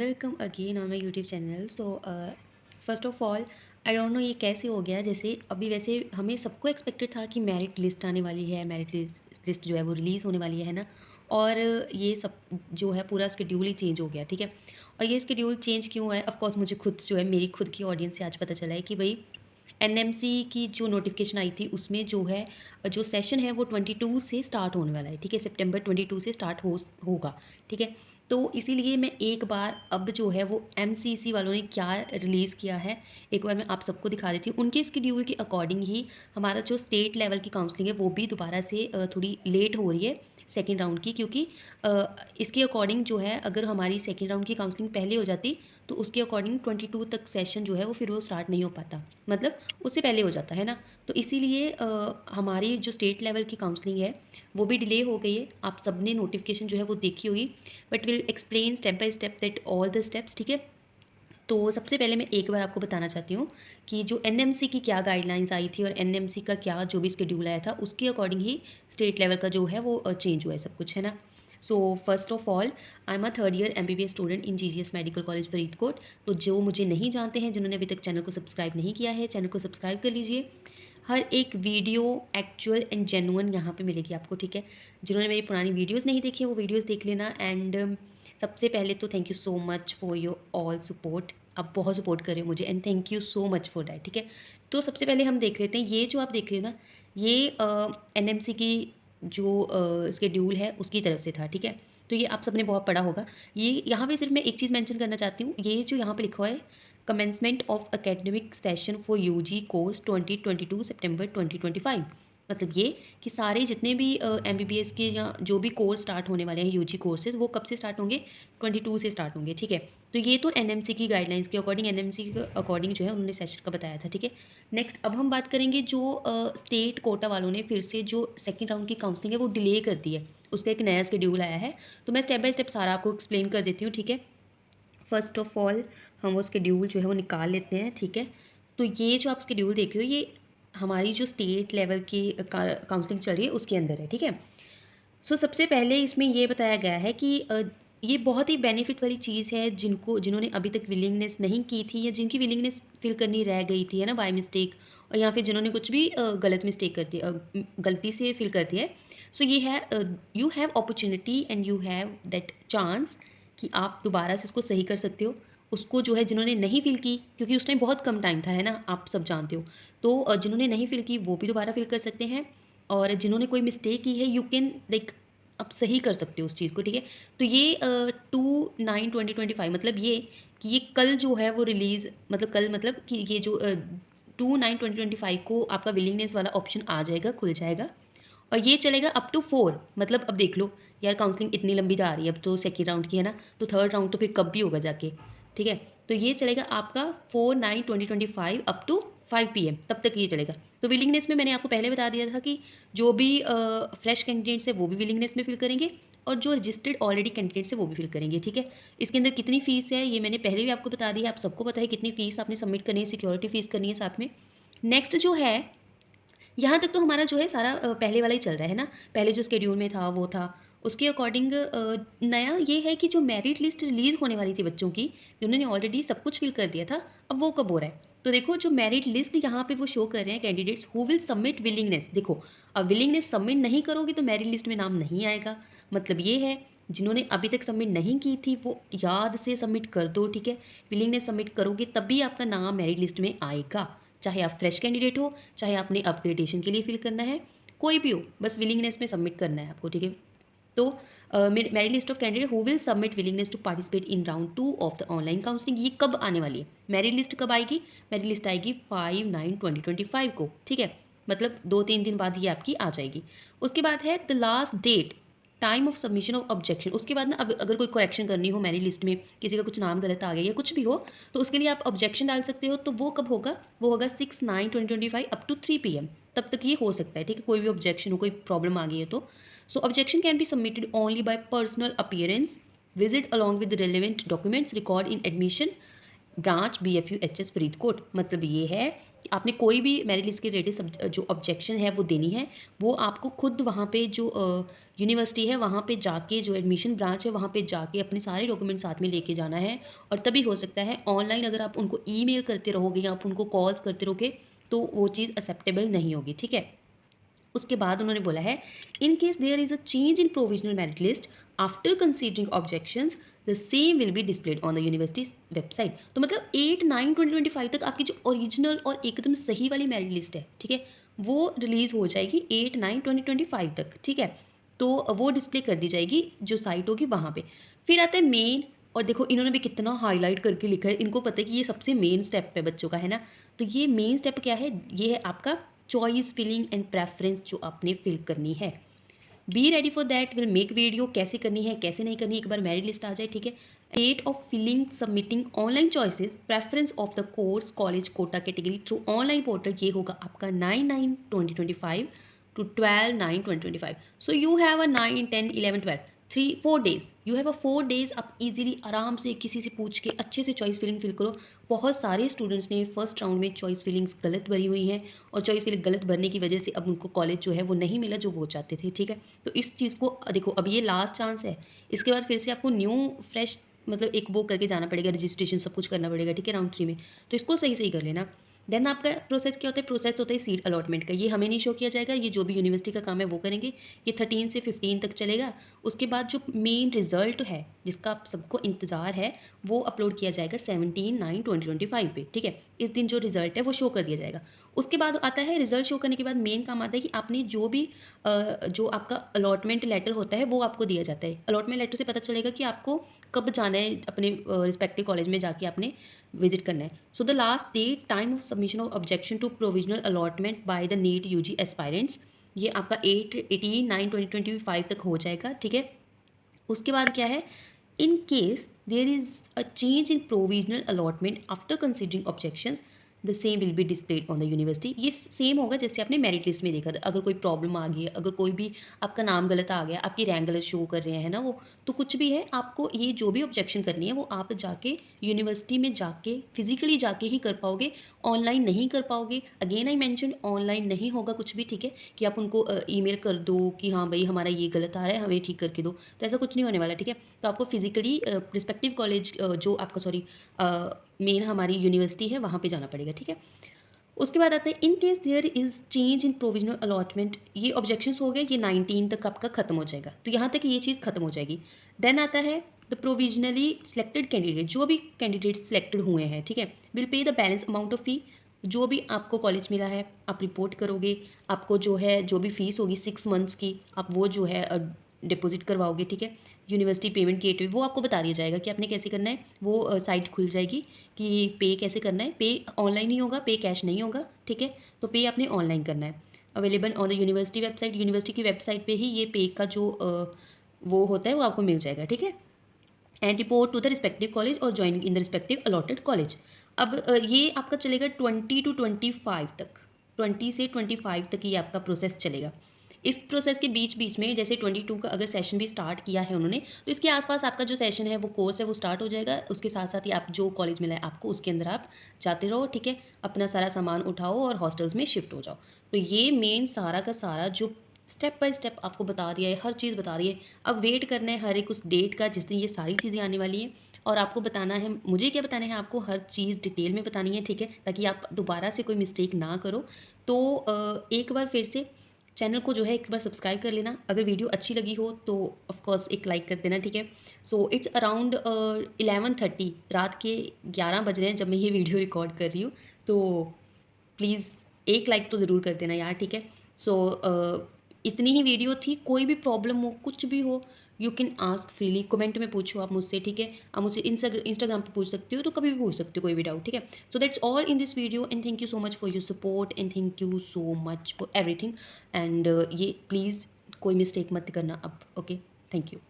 Welcome again on my YouTube channel. First of all I don't know ये कैसे हो गया। जैसे अभी वैसे हमें सबको एक्सपेक्टेड था कि मेरिट लिस्ट आने वाली है, मेरिट लिस्ट जो है वो रिलीज़ होने वाली है ना। और ये सब जो है पूरा स्केड्यूल ही चेंज हो गया, ठीक है। और ये स्केड्यूल चेंज क्यों है, ऑफ कोर्स मुझे खुद जो है मेरी खुद की ऑडियंस से आज पता चला है कि भाई एनएमसी की जो नोटिफिकेशन आई थी उसमें जो है जो सेशन है वो 22 से स्टार्ट होने वाला है, ठीक है। सितंबर 22 से स्टार्ट होगा, ठीक है। तो इसीलिए मैं एक बार अब जो है वो एमसीसी वालों ने क्या रिलीज़ किया है एक बार मैं आप सबको दिखा देती हूँ। उनके स्केड्यूल के अकॉर्डिंग ही हमारा जो स्टेट लेवल की काउंसलिंग है वो भी दोबारा से थोड़ी लेट हो रही है सेकेंड राउंड की, क्योंकि इसके अकॉर्डिंग जो है अगर हमारी सेकेंड राउंड की काउंसलिंग पहले हो जाती तो उसके अकॉर्डिंग 22 तक सेशन जो है वो फिर वो स्टार्ट नहीं हो पाता, मतलब उससे पहले हो जाता है ना। तो इसीलिए हमारी जो स्टेट लेवल की काउंसलिंग है वो भी डिले हो गई है। आप सबने नोटिफिकेशन जो है वो देखी होगी, but will explain step by step that all the steps, ठीक है। तो सबसे पहले मैं एक बार आपको बताना चाहती हूँ कि जो एनएमसी की क्या गाइडलाइंस आई थी और एनएमसी का क्या जो भी स्केड्यूल आया था उसके अकॉर्डिंग ही स्टेट लेवल का जो है वो चेंज हुआ है सब कुछ, है ना। So first of all I am a third year MBBS student in GGS medical college Faridkot. तो जो मुझे नहीं जानते हैं, जिन्होंने अभी तक चैनल को सब्सक्राइब नहीं किया है, चैनल को सब्सक्राइब कर लीजिए। हर एक वीडियो एक्चुअल एंड जेन्युइन यहाँ पे मिलेगी आपको, ठीक है। जिन्होंने मेरी पुरानी वीडियोस नहीं देखी है वो वीडियोस देख लेना। एंड सबसे पहले तो thank you so much for your all support. आप बहुत सपोर्ट कर रहे हो मुझे and thank you so much for that, ठीक है। तो सबसे पहले हम देख लेते हैं, ये जो आप देख रहे हो ना ये एनएमसी की जो स्केड्यूल है उसकी तरफ से था, ठीक है। तो ये आप सबने बहुत पढ़ा होगा। ये यहाँ पे सिर्फ मैं एक चीज़ मेंशन करना चाहती हूँ, ये जो यहाँ पे लिखा हुआ है commencement of academic session for UG course 2022 सितंबर 2025, मतलब ये कि सारे जितने भी एमबीबीएस के या जो भी कोर्स स्टार्ट होने वाले हैं यूजी कोर्सेज वो कब से स्टार्ट होंगे, 22 से स्टार्ट होंगे, ठीक है। तो ये तो एनएमसी की गाइडलाइंस के अकॉर्डिंग, एनएमसी के अकॉर्डिंग जो है उन्होंने सेशन का बताया था, ठीक है। नेक्स्ट अब हम बात करेंगे जो स्टेट कोटा वालों ने फिर से जो सेकेंड राउंड की काउंसलिंग है वो डिले कर दी है, उसका एक नया शेड्यूल आया है। तो मैं स्टेप बाय स्टेप सारा आपको एक्सप्लेन कर देती हूँ, ठीक है। फर्स्ट ऑफ ऑल हम वो शेड्यूल जो है वो निकाल लेते हैं, ठीक है। तो ये जो आप शेड्यूल देख रहे हो ये हमारी जो स्टेट लेवल की काउंसलिंग चल रही है उसके अंदर है, ठीक है। सो सबसे पहले इसमें ये बताया गया है कि ये बहुत ही बेनिफिट वाली चीज़ है जिन्होंने अभी तक विलिंगनेस नहीं की थी या जिनकी विलिंगनेस फिल करनी रह गई थी, है ना, बाय मिस्टेक, और या फिर जिन्होंने कुछ भी गलत मिस्टेक कर दी, गलती से फिल कर दिया है। सो ये है you have opportunity and you have that chance कि आप दोबारा से उसको सही कर सकते हो। उसको जो है जिन्होंने नहीं फिल की, क्योंकि उस टाइम बहुत कम टाइम था, है ना, आप सब जानते हो। तो जिन्होंने नहीं फिल की वो भी दोबारा फिल कर सकते हैं, और जिन्होंने कोई मिस्टेक की है यू कैन लाइक आप सही कर सकते हो उस चीज़ को, ठीक है। तो ये 2/9/2025 मतलब ये कि ये कल जो है वो रिलीज़, मतलब कल मतलब कि ये जो 2/9/2025 को आपका विलिंगनेस वाला ऑप्शन आ जाएगा, खुल जाएगा। और ये चलेगा अप टू 4, मतलब अब देख लो यार काउंसलिंग इतनी लंबी जा रही है, अब तो सेकेंड राउंड की है ना, तो थर्ड राउंड तो फिर कब भी होगा जाके, ठीक है। तो ये चलेगा आपका 4/9/2025 अप टू 5 PM तब तक ये चलेगा। तो विलिंगनेस में मैंने आपको पहले बता दिया था कि जो भी फ्रेश कैंडिडेट्स है वो भी विलिंगनेस में फिल करेंगे, और जो रजिस्टर्ड ऑलरेडी कैंडिडेट्स है वो भी फिल करेंगे, ठीक है। इसके अंदर कितनी फ़ीस है ये मैंने पहले भी आपको बता दी है, आप सबको पता है कितनी फ़ीस आपने सबमिट करनी है, सिक्योरिटी फ़ीस करनी है साथ में। नेक्स्ट जो है, यहाँ तक तो हमारा जो है सारा पहले वाला ही चल रहा है ना, पहले जो शेड्यूल में था वो था। उसके अकॉर्डिंग नया ये है कि जो मेरिट लिस्ट रिलीज़ होने वाली थी बच्चों की, जिन्होंने ऑलरेडी सब कुछ फिल कर दिया था, अब वो कब हो रहा है। तो देखो जो मेरिट लिस्ट यहाँ पे वो शो कर रहे हैं candidates who will submit willingness, देखो अब विलिंगनेस सबमिट नहीं करोगे तो मेरिट लिस्ट में नाम नहीं आएगा। मतलब ये है जिन्होंने अभी तक सबमिट नहीं की थी वो याद से सबमिट कर दो, ठीक है। विलिंगनेस सबमिट करोगे तभी आपका नाम मेरिट लिस्ट में आएगा, चाहे आप फ्रेश कैंडिडेट हो, चाहे आपने अपग्रेडेशन के लिए फिल करना है, कोई भी हो, बस विलिंगनेस में सबमिट करना है आपको, ठीक है। तो मेरी list of candidate who will submit willingness to participate in round 2 of the online counselling, ये कब आने वाली है, मेरी लिस्ट कब आएगी, मेरी लिस्ट आएगी 5/9/2025 को, ठीक है। मतलब 2-3 दिन बाद ये आपकी आ जाएगी। उसके बाद है the last date time of submission of objection. उसके बाद ना अब अगर कोई करेक्शन करनी हो मेरी लिस्ट में, किसी का कुछ नाम गलत आ गया या कुछ भी हो, तो उसके लिए आप ऑब्जेक्शन डाल सकते हो। तो वो कब होगा, वो होगा 6/9/2025 अप टू 3 PM तब तक ये हो सकता है, ठीक है। कोई भी ऑब्जेक्शन हो, कोई प्रॉब्लम आ गई है तो so objection can be submitted only by personal appearance visit along with relevant documents record in admission branch BFUHS Faridkot. मतलब ये है आपने कोई भी मेरिट लिस्ट के रिलेटेड जो ऑब्जेक्शन है वो देनी है, वो आपको खुद वहाँ पे जो यूनिवर्सिटी है वहाँ पे जाके, जो एडमिशन ब्रांच है वहाँ पे जाके अपने सारे डॉक्यूमेंट साथ में लेके जाना है। और तभी हो सकता है। ऑनलाइन अगर आप उनको ईमेल करते रहोगे या आप उनको कॉल्स करते रहोगे तो वो चीज़ एक्सेप्टेबल नहीं होगी, ठीक है। उसके बाद उन्होंने बोला है, in case there is a change in provisional merit list after considering objections the same will be displayed on the university website. तो मतलब 8/9/2025 तक आपकी जो ओरिजिनल और एकदम सही वाली मेरिट लिस्ट है, ठीक है, वो रिलीज़ हो जाएगी 8/9/2025 तक, ठीक है। तो वो डिस्प्ले कर दी जाएगी जो साइट होगी वहाँ पे। फिर आता है मेन। और देखो इन्होंने भी कितना हाईलाइट करके लिखा है, इनको पता है कि ये सबसे मेन स्टेप है बच्चों का, है ना। तो ये मेन स्टेप क्या है, ये है आपका चॉइस फिलिंग एंड प्रेफरेंस जो आपने फिल करनी है। Be ready for that, will make video कैसे करनी है कैसे नहीं करनी, एक बार मेरिट लिस्ट आ जाए, ठीक है। Date of filling submitting online choices preference of the course college quota category through online portal, ये होगा आपका 9/9/2025 to 12/9/2025। So you have a 9, 10, 11, 12 4 days, you have a 4 days. आप इजीली आराम से किसी से पूछ के अच्छे से चॉइस फिलिंग फिल करो। बहुत सारे स्टूडेंट्स ने फर्स्ट राउंड में चॉइस फिलिंग्स गलत भरी हुई हैं और चॉइस फिलिंग गलत भरने की वजह से अब उनको कॉलेज जो है वो नहीं मिला जो वो चाहते थे, ठीक है। तो इस चीज़ को देखो, अब ये लास्ट चांस है, इसके बाद फिर से आपको न्यू फ्रेश मतलब एक वो करके जाना पड़ेगा, रजिस्ट्रेशन सब कुछ करना पड़ेगा, ठीक है, राउंड 3 में। तो इसको सही सही कर लेना। देन आपका प्रोसेस क्या होता है, प्रोसेस होता है सीट अलॉटमेंट का। ये हमें नहीं शो किया जाएगा, ये जो भी यूनिवर्सिटी का काम है वो करेंगे। ये 13 से 15 तक चलेगा। उसके बाद जो मेन रिजल्ट है जिसका आप सबको इंतज़ार है वो अपलोड किया जाएगा 17/9/2025 पे, ठीक है। इस दिन जो रिजल्ट है वो शो कर दिया जाएगा। उसके बाद आता है रिजल्ट शो करने के बाद मेन काम आता है कि आपने जो भी जो आपका अलॉटमेंट लेटर होता है वो आपको दिया जाता है। अलॉटमेंट लेटर से पता चलेगा कि आपको कब जाना है, अपने रिस्पेक्टिव कॉलेज में जाके आपने विजिट करना है। So the last date time of submission of objection to provisional allotment by the NEET UG aspirants, ये आपका 8/18/9/2025 तक हो जाएगा, ठीक है। उसके बाद क्या है, in case there is a change in provisional allotment after considering objections the same will be displayed on the university. ये सेम होगा जैसे आपने मेरिट लिस्ट में देखा था। अगर कोई प्रॉब्लम आ गई है, अगर कोई भी आपका नाम गलत आ गया, आपकी रैंक गलत शो कर रहे हैं ना वो, तो कुछ भी है आपको ये जो भी ऑब्जेक्शन करनी है वो आप जाके यूनिवर्सिटी में जाके फिजिकली जाके ही कर पाओगे, ऑनलाइन नहीं कर पाओगे। अगेन आई मेंशन ऑनलाइन नहीं होगा कुछ भी, ठीक है, कि आप उनको ईमेल कर दो कि हाँ भाई हमारा ये गलत आ रहा है हमें ठीक करके दो, तो ऐसा कुछ नहीं होने वाला, ठीक है। तो आपको फिजिकली रिस्पेक्टिव कॉलेज जो आपका सॉरी मेन हमारी यूनिवर्सिटी है वहाँ पे जाना पड़ेगा, ठीक है। उसके बाद आता है in case there is change in provisional allotment, ये ऑब्जेक्शंस हो गए, ये 19 तक आपका खत्म हो जाएगा, तो यहाँ तक ये चीज़ खत्म हो जाएगी। देन आता है द प्रोविजनली सिलेक्टेड कैंडिडेट, जो भी कैंडिडेट सिलेक्टेड हुए हैं, ठीक है, will pay the balance amount of fee. जो भी आपको कॉलेज मिला है आप रिपोर्ट करोगे, आपको जो है जो भी फीस होगी 6 मंथ्स की आप वो जो है डिपॉजिट करवाओगे, ठीक है। यूनिवर्सिटी पेमेंट गेटवे वो आपको बता दिया जाएगा कि आपने कैसे करना है, वो साइट खुल जाएगी कि पे कैसे करना है। पे ऑनलाइन ही होगा, पे कैश नहीं होगा, ठीक है। तो पे आपने ऑनलाइन करना है। Available on the university website, university की वेबसाइट पे ही ये पे का जो वो होता है वो आपको मिल जाएगा, ठीक है। And report to the respective college और joining in the respective allotted college. अब ये आपका चलेगा 20 to 25 तक, 20 से 25 तक ये आपका प्रोसेस चलेगा। इस प्रोसेस के बीच बीच में जैसे 22 का अगर सेशन भी स्टार्ट किया है उन्होंने, तो इसके आसपास आपका जो सेशन है वो कोर्स है वो स्टार्ट हो जाएगा। उसके साथ साथ ही आप जो कॉलेज मिला है आपको उसके अंदर आप जाते रहो, ठीक है। अपना सारा सामान उठाओ और हॉस्टल्स में शिफ्ट हो जाओ। तो ये मेन सारा का सारा जो स्टेप बाय स्टेप आपको बता दिया है, हर चीज़ बता रही है। अब वेट करना है हर एक उस डेट का जिस दिन ये सारी चीज़ें आने वाली हैं, और आपको बताना है, मुझे क्या बताना है, आपको हर चीज़ डिटेल में बतानी है, ठीक है, ताकि आप दोबारा से कोई मिस्टेक ना करो। तो एक बार फिर से चैनल को जो है एक बार सब्सक्राइब कर लेना। अगर वीडियो अच्छी लगी हो तो ऑफ कोर्स एक लाइक कर देना, ठीक है। सो इट्स अराउंड 11:30, रात के 11 बज रहे हैं जब मैं ये वीडियो रिकॉर्ड कर रही हूँ। तो प्लीज़ एक लाइक तो ज़रूर कर देना यार, ठीक है। सो इतनी ही वीडियो थी। कोई भी प्रॉब्लम हो कुछ भी हो, you can ask freely, comment में पूछो आप मुझसे, ठीक है। आप मुझसे इंस्टाग्राम पे पूछ सकते हो, तो कभी भी पूछ सकते हो कोई भी डाउट, ठीक है। So that's all in this video and thank you so much for your support and thank you so much for everything. And ये प्लीज़ कोई मिस्टेक मत करना अब, ओके। Thank you.